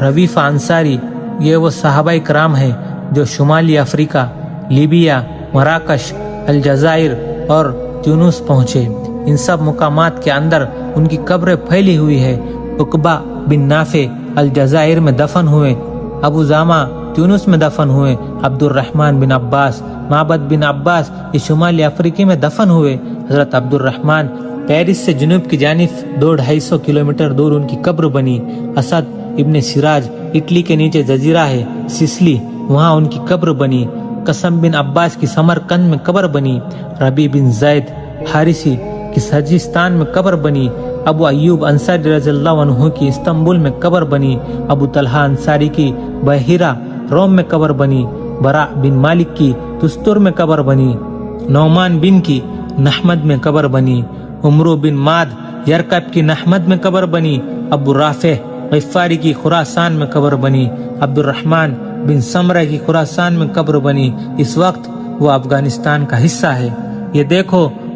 رویفہ انصاری، یہ وہ صحابہ کرام ہیں جو شمالی افریقہ، لیبیا، مراکش، الجزائر اور تیونس پہنچے۔ ان سب مقامات کے اندر ان کی قبریں پھیلی ہوئی ہے۔ عقبہ بن نافع الجزائر میں دفن ہوئے، ابو جامع تیونس میں دفن ہوئے، عبد الرحمن بن عباس، معبد بن عباس یہ شمالی افریقی میں دفن ہوئے۔ حضرت عبد الرحمن پیرس سے جنوب کی جانب 200-250 کلومیٹر دور ان کی قبر بنی۔ اسد ابن سراج اٹلی کے نیچے جزیرہ ہے سسلی، وہاں ان کی قبر بنی۔ قسم بن عباس کی سمرقند میں قبر بنی۔ ربی بن زید حارثی کی سرجستان میں قبر بنی۔ ابو ایوب انصاری رضی اللہ عنہ کی استنبول میں قبر بنی۔ ابو طلحہ انصاری کی بحیرہ روم میں قبر بنی۔ برا بن مالک کی تستر میں قبر بنی۔ نعمان بن کی نحمد میں قبر بنی۔ عمرو بن ماد یرکب کی نحمد میں قبر بنی۔ ابو رافع غفاری کی خراسان میں قبر بنی۔ عبد الرحمن بن سمرہ کی خراسان میں قبر بنی۔ اس وقت وہ افغانستان کا حصہ ہے۔ یہ دیکھو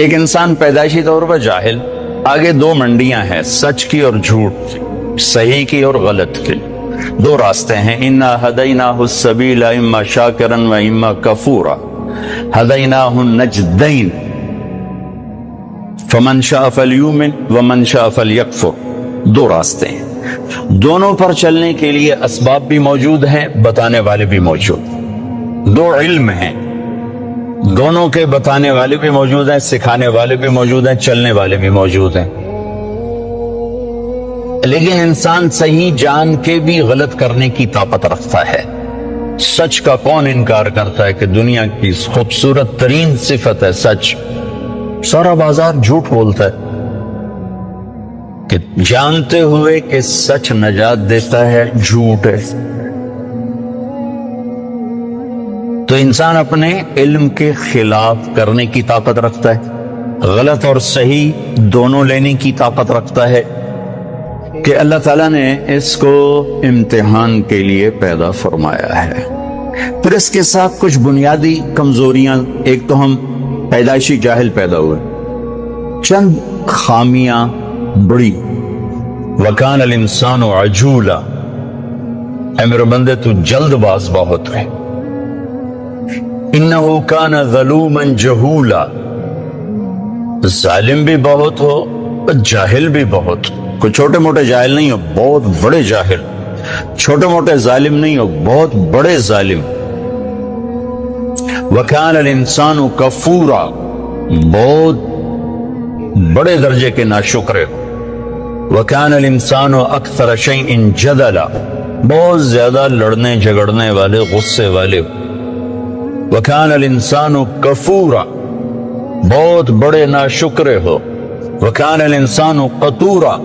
ایک انسان پیدائشی طور پر جاہل، آگے دو منڈیاں ہیں، سچ کی اور جھوٹ، صحیح کی اور غلط کی، دو راستے ہیں. انا ہدیناہ السبیل اما شاکرا و اما کفورا ہدیناہ النجدین فمن شاء فلیؤمن ومن شاء فلیکفر. دو راستے ہیں، دونوں پر چلنے کے لیے اسباب بھی موجود ہیں، بتانے والے بھی موجود. دو علم ہیں، دونوں کے بتانے والے بھی موجود ہیں، سکھانے والے بھی موجود ہیں، چلنے والے بھی موجود ہیں. لیکن انسان صحیح جان کے بھی غلط کرنے کی طاقت رکھتا ہے. سچ کا کون انکار کرتا ہے کہ دنیا کی خوبصورت ترین صفت ہے سچ. سارا بازار جھوٹ بولتا ہے کہ جانتے ہوئے کہ سچ نجات دیتا ہے جھوٹ ہے. تو انسان اپنے علم کے خلاف کرنے کی طاقت رکھتا ہے، غلط اور صحیح دونوں لینے کی طاقت رکھتا ہے کہ اللہ تعالیٰ نے اس کو امتحان کے لیے پیدا فرمایا ہے. پھر اس کے ساتھ کچھ بنیادی کمزوریاں. ایک تو ہم پیدائشی جاہل پیدا ہوئے، چند خامیاں بڑی. وَكَانَ الْإِنسَانُ عَجُولًا، اے میرے بندے تو جلد باز بہت ہے. إِنَّهُ كَانَ ظَلُومًا جَهُولًا، ظالم بھی بہت ہو، جاہل بھی بہت. کوئی چھوٹے موٹے جاہل نہیں ہو، بہت بڑے جاہل. چھوٹے موٹے ظالم نہیں ہو، بہت بڑے ظالم. وَكَانَ الْإِنسَانُ كَفُورًا، بہت بڑے درجے کے ناشکر. وَكَانَ الْإِنسَانُ أَكْثَرَ شَيْءٍ جَدَلًا، بہت زیادہ لڑنے جھگڑنے والے، غصے والے. وَكَانَ الْإِنسَانُ كَفُورًا، بہت بڑے ناشکر ہو. وَكَانَ الْإِنسَانُ قَتُورًا،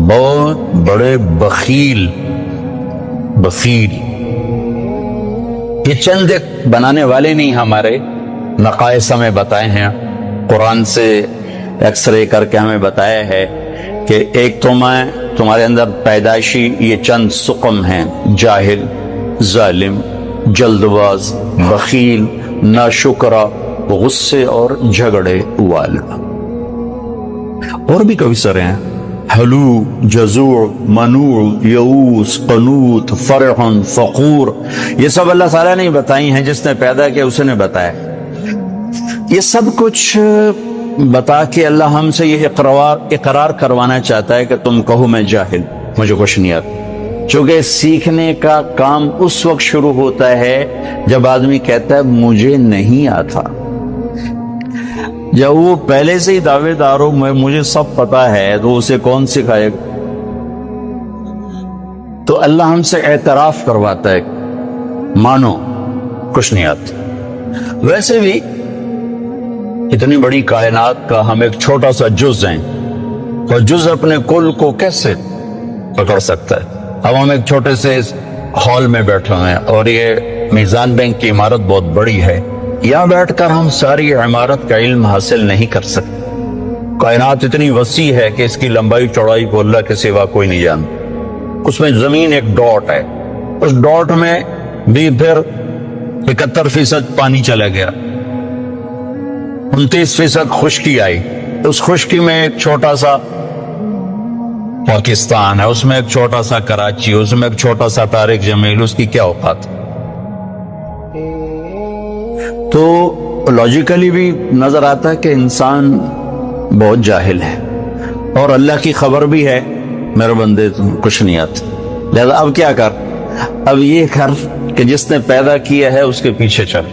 بہت بڑے بخیل. یہ چند بنانے والے نہیں، ہمارے نقائص ہمیں بتائے ہیں، قرآن سے ایکس رے کر کے ہمیں بتایا ہے کہ ایک تمہارے اندر پیدائشی یہ چند سقم ہیں: جاہل، ظالم، جلد باز، بخیل، ناشکرا، غصے اور جھگڑے والا. اور بھی کئی سارے ہیں: حلو، جزوع، منوع، یئوس، قنوط، فرح، فخور. یہ سب اللہ تعالیٰ نے بتائی ہیں، جس نے پیدا کیا اس نے بتایا. یہ سب کچھ بتا کے اللہ ہم سے یہ اقرار کروانا چاہتا ہے کہ تم کہو میں جاہل، مجھے کچھ نہیں آتا. چونکہ سیکھنے کا کام اس وقت شروع ہوتا ہے جب آدمی کہتا ہے مجھے نہیں آتا. جب وہ پہلے سے ہی دعوے دار ہو مجھے سب پتا ہے تو اسے کون سکھائے گا؟ تو اللہ ہم سے اعتراف کرواتا ہے، مانو کچھ نہیں آتا. ویسے بھی اتنی بڑی کائنات کا ہم ایک چھوٹا سا جز ہیں، اور جز اپنے کل کو کیسے پکڑ سکتا ہے؟ اب ہم ایک چھوٹے سے ہال میں بیٹھے ہوئے ہیں، اور یہ میزان بینک کی عمارت بہت بڑی ہے. یہاں بیٹھ کر ہم ساری عمارت کا علم حاصل نہیں کر سکتے. کائنات اتنی وسیع ہے کہ اس کی لمبائی چوڑائی کو اللہ کے سوا کوئی نہیں جانتا. اس میں زمین ایک ڈاٹ ہے، اس ڈاٹ میں بھی پھر 71% پانی چلا گیا، 29% خشکی آئی. اس خشکی میں ایک چھوٹا سا پاکستان ہے، اس میں ایک چھوٹا سا کراچی، اس میں ایک چھوٹا سا طارق جمیل. اس کی کیا اوقات؟ تو لاجیکلی بھی نظر آتا ہے کہ انسان بہت جاہل ہے، اور اللہ کی خبر بھی ہے میرے بندے تم کچھ نہیں آتا. لہذا اب کیا کر؟ اب یہ کر کہ جس نے پیدا کیا ہے اس کے پیچھے چل.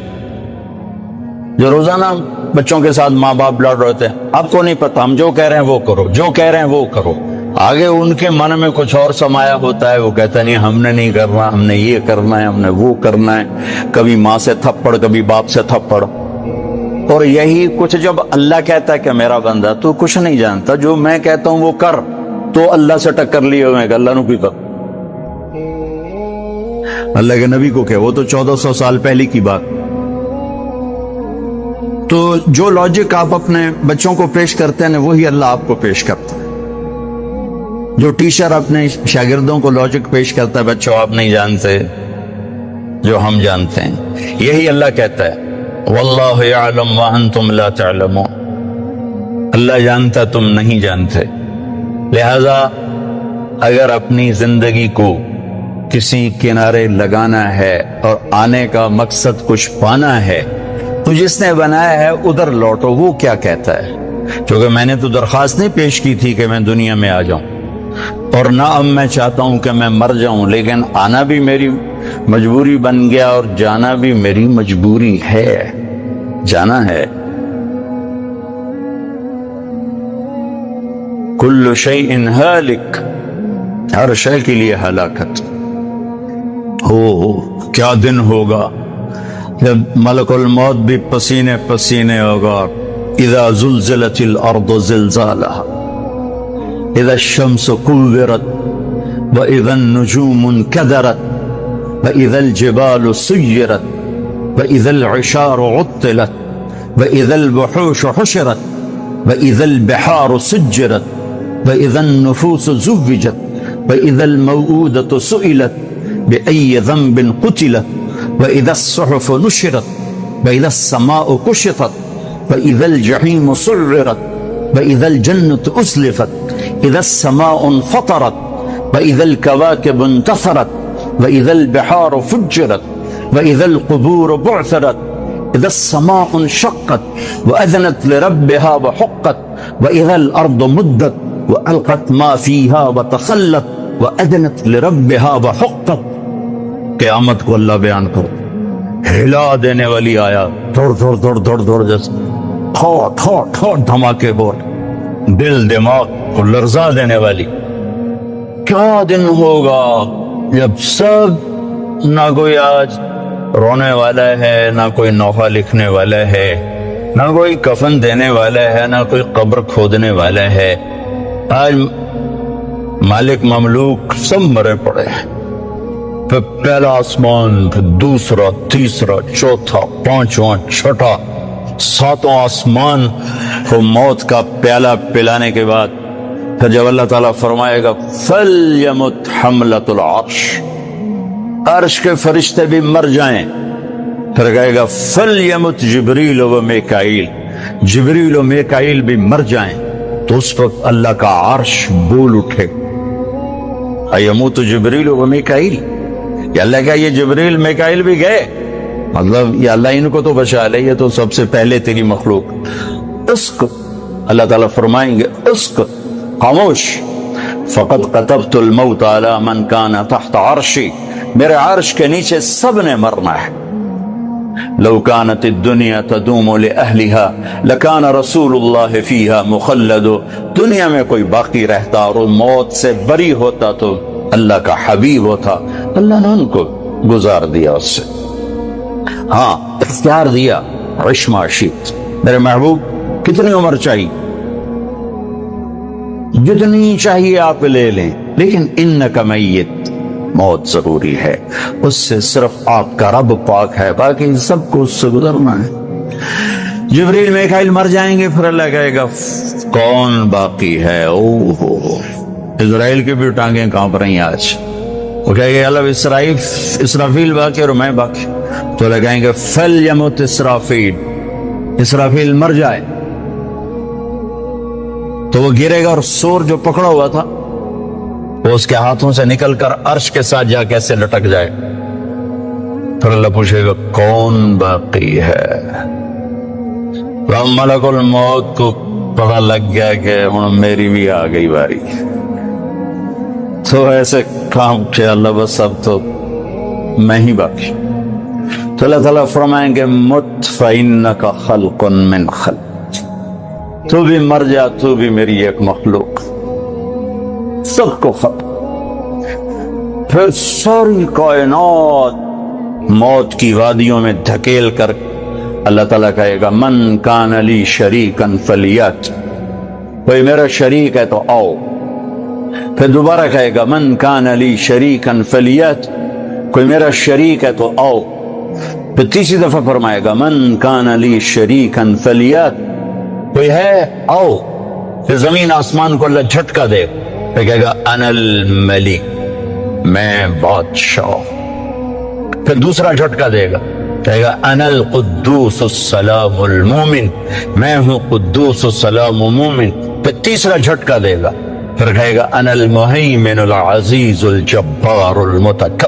جو روزانہ بچوں کے ساتھ ماں باپ لڑ رہے تھے، آپ کو نہیں پتا، ہم جو کہہ رہے ہیں وہ کرو، جو کہہ رہے ہیں وہ کرو. آگے ان کے من میں کچھ اور سمایا ہوتا ہے، وہ کہتا نہیں ہم نے نہیں کرنا، ہم نے یہ کرنا ہے، ہم نے وہ کرنا ہے. کبھی ماں سے تھپڑ، کبھی باپ سے تھپڑ. اور یہی کچھ جب اللہ کہتا ہے کہ میرا بندہ تو کچھ نہیں جانتا، جو میں کہتا ہوں وہ کر، تو اللہ سے ٹکر لیے ہوئے کہ اللہ نو بھی کر. اللہ کے نبی کو کہ وہ تو 1400 سال پہلے کی بات. تو جو لاجک آپ اپنے بچوں کو پیش کرتے ہیں وہی اللہ آپ کو پیش کرتا ہے. جو ٹیچر اپنے شاگردوں کو لاجک پیش کرتا ہے، بچوں آپ نہیں جانتے جو ہم جانتے ہیں، یہی اللہ کہتا ہے. واللہ یعلم وانتم لا تعلمون، اللہ جانتا تم نہیں جانتے۔ لہذا اگر اپنی زندگی کو کسی کنارے لگانا ہے اور آنے کا مقصد کچھ پانا ہے تو جس نے بنایا ہے ادھر لوٹو۔ وہ کیا کہتا ہے؟ کیونکہ میں نے تو درخواست نہیں پیش کی تھی کہ میں دنیا میں آ جاؤں، اور نہ اب میں چاہتا ہوں کہ میں مر جاؤں، لیکن آنا بھی میری مجبوری بن گیا اور جانا بھی میری مجبوری ہے، جانا ہے۔ کل شیء ہالک، ہر شے کے لیے ہلاکت ہو۔ کیا دن ہوگا جب ملک الموت بھی پسینے پسینے ہوگا۔ اذا زلزلت الارض زلزالها، اذا الشمس كورت، واذا النجوم انكدرت، واذا الجبال سيرت، واذا العشار عطلت، واذا الوحوش حشرت، واذا البحار سجرت، واذا النفوس زوجت، واذا الموءودة سئلت بأي ذنب قتلت، واذا الصحف نشرت، واذا السماء كشطت، واذا الجحيم سعرت، واذا الجنة أزلفت، اذا السماء انفطرت، واذا الكواكب انتثرت، واذا البحار فجرت، واذا القبور بعثرت، اذا السماء انشقت واذنت لربها وحقت، واذا الارض مدت والقت ما فيها وتخلت، واذنت لربها وحقت۔ قیامت کو اللہ بیان کرو، ہلا دینے والی آیا، دوڑ دوڑ دوڑ دوڑ دوڑ جیسے تھوڑ تھوڑ تھوڑ دھماکے بول، دل دماغ کو لرزا دینے والی۔ کیا دن ہوگا جب سب، نہ کوئی آج رونے والا ہے، نہ کوئی نوحہ لکھنے والا ہے، نہ کوئی کفن دینے والا ہے، نہ کوئی قبر کھودنے والا ہے۔ آج مالک مملوک سب مرے پڑے ہیں، پھر پہلا آسمان، پھر دوسرا، تیسرا، چوتھا، پانچواں، چھٹا، ساتواں آسمان کو موت کا پیالہ پلانے کے بعد پھر جب اللہ تعالیٰ فرمائے گا فَلْيَمُتْ حَمْلَةُ الْعَرْشِ، عرش کے فرشتے بھی مر جائیں، پھر کہے گا فَلْيَمُتْ جبریل و میکائیل، جبریل و میکائیل بھی مر جائیں، تو اس وقت اللہ کا عرش بول اٹھے۔ ایموت جبریل و میکائیل، یا اللہ کہا یہ جبریل میکائیل بھی گئے، مطلب یا اللہ ان کو تو بچا لے، یہ تو سب سے پہلے تیری مخلوق۔ اسکت، اللہ تعالیٰ فرمائیں گے اسکت، خاموش، فقد قتبت الموت علی من کان تحت عرشی، میرے عرش کے نیچے سب نے مرنا ہے۔ لو كانت الدنيا تدوم لأهلها لكان رسول الله فيها مخلد، دنیا میں کوئی باقی رہتا اور موت سے بری ہوتا تو اللہ کا حبیب ہوتا، اللہ نے ان کو گزار دیا اس سے۔ ہاں اختیار دیا، عش ما شئت، میرے محبوب کتنی عمر چاہیے؟ جتنی چاہیے آپ لے لیں، لیکن انک میت، موت ضروری ہے، اس سے صرف آپ کا رب پاک ہے، باقی سب کو اس سے گزرنا ہے۔ جبریل میکائیل مر جائیں گے، پھر اللہ کہے گا کون باقی ہے؟ اوہو، اسرائیل کی بھی ٹانگیں کانپ رہی ہیں آج۔ وہ کہے گے اللہ اسرافیل باقی اور میں باقی، تو لگائیں گے فَلْيَمُتْ اسرافیل، اسرافیل مر جائے تو وہ گرے گا اور سور جو پکڑا ہوا تھا وہ اس کے ہاتھوں سے نکل کر عرش کے ساتھ جا کیسے لٹک جائے۔ پھر اللہ پوچھے گا کون باقی ہے؟ ملک الموت کو پتہ لگ گیا کہ ہوں میری بھی آ گئی باری، تو ایسے کام کہ اللہ بس اب تو میں ہی باقی۔ تو اللہ تعالیٰ فرمائیں گے مت فإنک خلق من خلق، تو بھی مر جا، تو بھی میری ایک مخلوق، سب کو ختم۔ پھر ساری کائنات موت کی وادیوں میں دھکیل کر اللہ تعالیٰ کہے گا من کان لی شریکن فلیات، کوئی میرا شریک ہے تو آؤ۔ پھر دوبارہ کہے گا من کان لی شریکن فلیات، کوئی میرا شریک ہے تو آؤ۔ پھر تیسری دفعہ فرمائے گا من کان لی شریکن فلیات، کوئی ہے آؤ۔ پھر زمین آسمان کو اللہ جھٹکا دے، پھر کہے گا انا الملک، میں بادشاہ۔ پھر دوسرا جھٹکا دے گا، کہے گا انا القدوس السلام المومن، میں ہوں قدوس السلام مومن، پھر تیسرا جھٹکا دے گا، پھر کہے گا انا المہیمن العزیز الجبار المتکبر۔